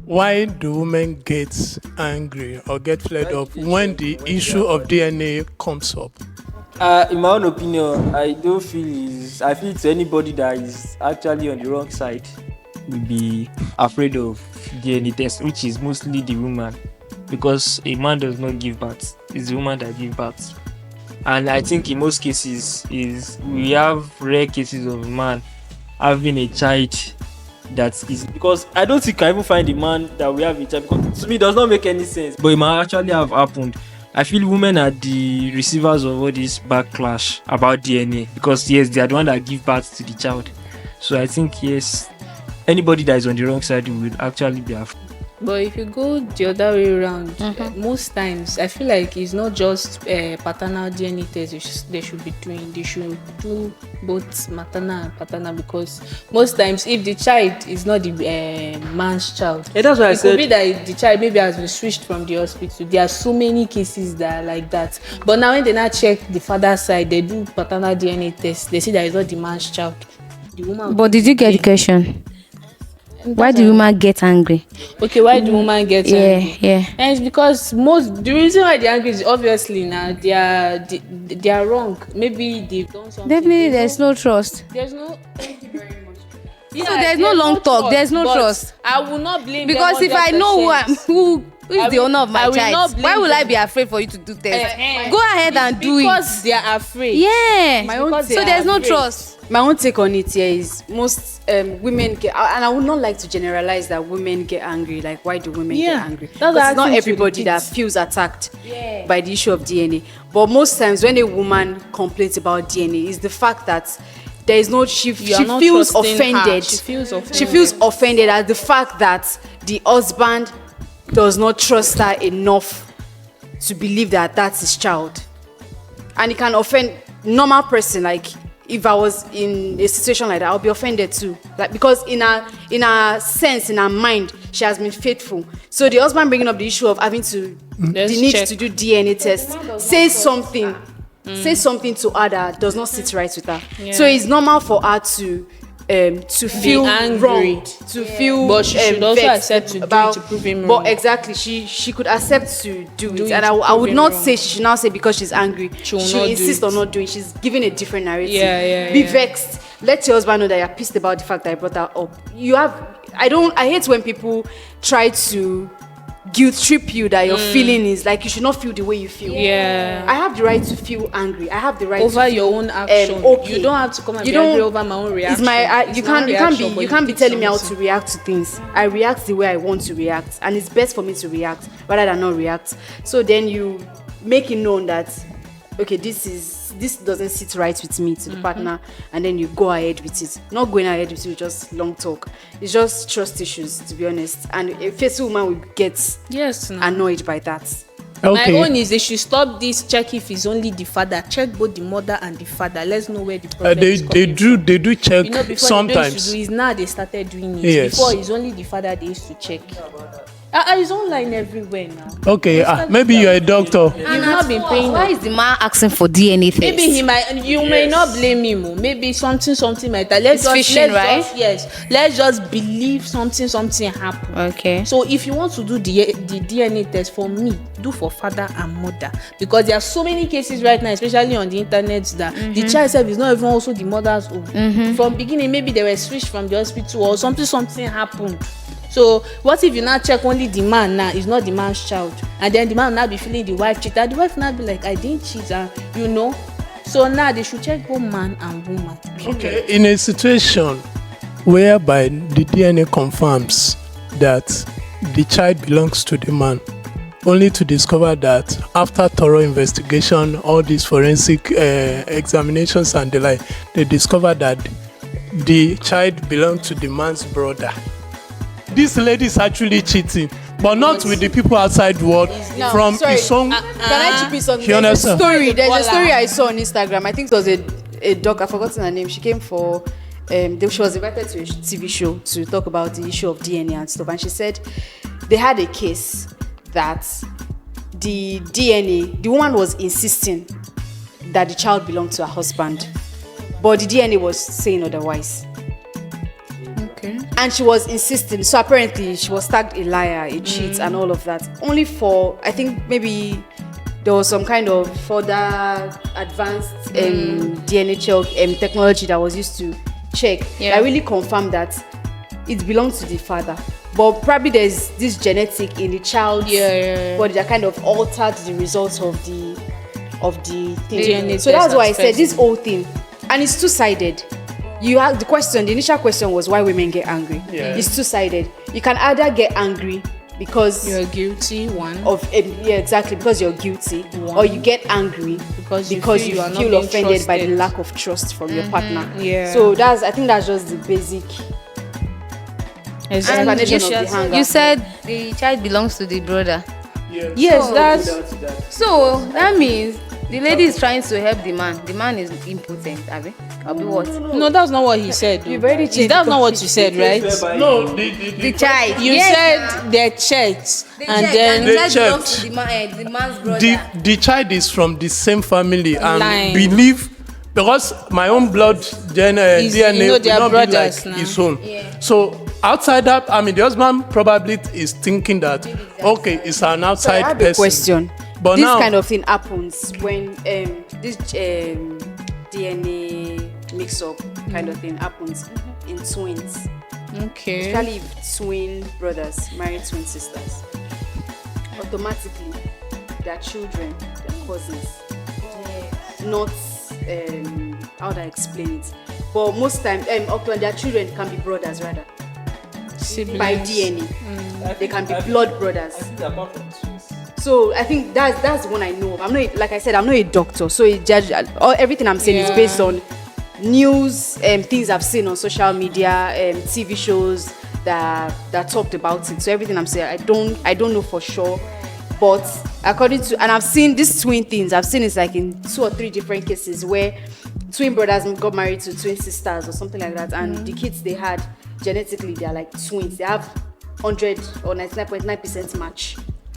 Why do women get angry or get fed up when the issue of DNA comes up? In my own opinion, I don't feel is. I feel to anybody that is actually on the wrong side will be afraid of DNA test, which is mostly the woman, because a man does not give birth; it's the woman that gives birth. And I think in most cases, is we have rare cases of a man having a child that is, because I don't think I even find a man that we have a child, because to me it does not make any sense. But it might actually have happened. I feel women are the receivers of all this backlash about DNA, because yes, they are the one that give birth to the child. So I think yes, anybody that is on the wrong side will actually be afraid. But if you go the other way around, most times I feel like it's not just paternal DNA test they should be doing. They should do both maternal and paternal, because most times if the child is not the man's child, Yeah, that's why I it could said be that the child maybe has been switched from the hospital. There are so many cases that are like that. But now when they now check the father's side, they do paternal DNA test. They see that it's not the man's child. The woman. But did you get the question? Why do women get angry? Okay, why do women get angry? Yeah. And it's because the reason why they're angry is obviously now they are wrong. Maybe they've done something. Definitely, there's no trust. There's no. Thank you very much. Yeah, So there's no long talk. There's no but trust. I will not blame Because them if I know 100%. who is I the will- owner of I my will not child, blame why will I them. be afraid for you to do tests? Go Go ahead and do because it. they are afraid. Yeah. My own because take- So there's no afraid. trust. My own take on it here is most women get, and I would not like to generalize that women get angry. Like, why do women Yeah, get angry? that's what Because I it's not asked you to everybody that repeat. feels attacked by the issue of DNA. But most times, when a woman complains about DNA, is the fact that there is no she You are not feels trusting her. offended. She feels offended. She feels offended at the fact that the husband does not trust her enough to believe that that's his child, and it can offend normal person. Like, if I was in a situation like that, I'll be offended too. Like, because in her sense, in her mind, she has been faithful. So the husband bringing up the issue of having to Let's the need check. to do DNA test says something. Says something to her that does not sit right with her. So it's normal for her to feel angry. wronged, to feel But she should also vexed accept to do it about, to prove him but wrong. exactly, she could accept to do Do it, it and to I prove would him not wrong. say she should now say because she's angry She will she'll not do insist it. on not doing. She's giving a different narrative. Yeah, Be yeah. vexed. Let your husband know that you're pissed about the fact that I brought her up. I hate when people try to guilt trip you that your feeling is like you should not feel the way you feel. Yeah. I have the right to feel angry. I have the right to Over feel, your own action. okay. You don't have to come and You be angry don't- over my own reaction. It's my It's you my can't reaction, but you can't be did telling me how to something. react to things. I react the way I want to react, and it's best for me to react rather than not react. So then you make it known that okay, this doesn't sit right with me to the partner, and then you go ahead with it. Not going ahead with it with just long talk. It's just trust issues, to be honest. And a faithful woman will get Yes. No. annoyed by that. Okay. My own is they should stop this. Check if it's only the father. Check both the mother and the father. Let's know where the problem is they coming do from. they do check You know, before sometimes. they used to do is now they started doing it. Yes. Before it's only the father they used to check. It's online everywhere now. Okay, maybe you're a doctor. You've not been paying. Why is the man asking for DNA test? Maybe you may not blame him. Maybe something might. Let's just believe something happened. Okay. So if you want to do the DNA test, for me, do for father and mother, because there are so many cases right now, especially on the internet, that the child itself is not even also the mother's own. From beginning, maybe they were switched from the hospital or something happened. So what if you now check only the man now? It's not the man's child, and then the man will now be feeling the wife cheat, and the wife will now be like, I didn't cheat, and you know. So now they should check both man and woman. Okay, in a situation whereby the DNA confirms that the child belongs to the man, only to discover that after thorough investigation, all these forensic examinations and the like, they discover that the child belonged to the man's brother. This lady is actually cheating, but not with the people outside world from his own. Can I chip in something? You understand? There's a story I saw on Instagram. I think it was a doc. I've forgotten her name. She came for she was invited to a TV show to talk about the issue of DNA and stuff, and she said they had a case that the DNA, the woman was insisting that the child belonged to her husband, but the DNA was saying otherwise. Okay. And she was insisting. So apparently she was tagged a liar, a cheat, and all of that. Only for, I think maybe there was some kind of further advanced DNA technology that was used to check. Yeah. That really confirmed that it belongs to the father. But probably there's this genetic in the child's body that kind of altered the results of the thing. DNA So that's test why I as said this person. whole thing, and it's two-sided. You have the initial question was why women get angry. Yeah. It's two-sided. You can either get angry because You're guilty, one. because you're guilty, or you get angry Because you because feel you you are not feel being offended by the trusted. lack of trust from your partner. Yeah. So I think that's just the basic Exactly. explanation of the hanger. You said the child belongs to the brother. Yes, So- that's So that means the lady is trying to help the man. The man is impotent, Abi. Abi what? no, that's not what he said. You've already Is changed that the not what topic. you said, right? No, The child. You Yes, said they're checked, the and child, then the They child belongs checked. to the man's brother. the child is from the same family and Line. believe because my own blood DNA Is- you know will they are not be brothers like now. his own. So outside that, I mean, the husband probably is thinking that okay, it's an So I outside have a person. question. But this now, kind of thing happens when this DNA mix-up kind of thing happens in twins, okay. especially if twin brothers marry twin sisters. Automatically, their children, their cousins, not how do I explain it? But most time, often their children can be brothers rather Siblings. by DNA. They can be blood brothers. I think apart from twins. So I think that's the one I know of. I'm not, like I said, I'm not a doctor, so everything I'm saying is Yeah. based on news, things I've seen on social media, TV shows that talked about it. So everything I'm saying, I don't know for sure, but according to, and I've seen these twin things. I've seen it's like in 2 or 3 different cases where twin brothers got married to twin sisters or something like that, and the kids they had genetically they're like twins. They have 100 or 99.9% match.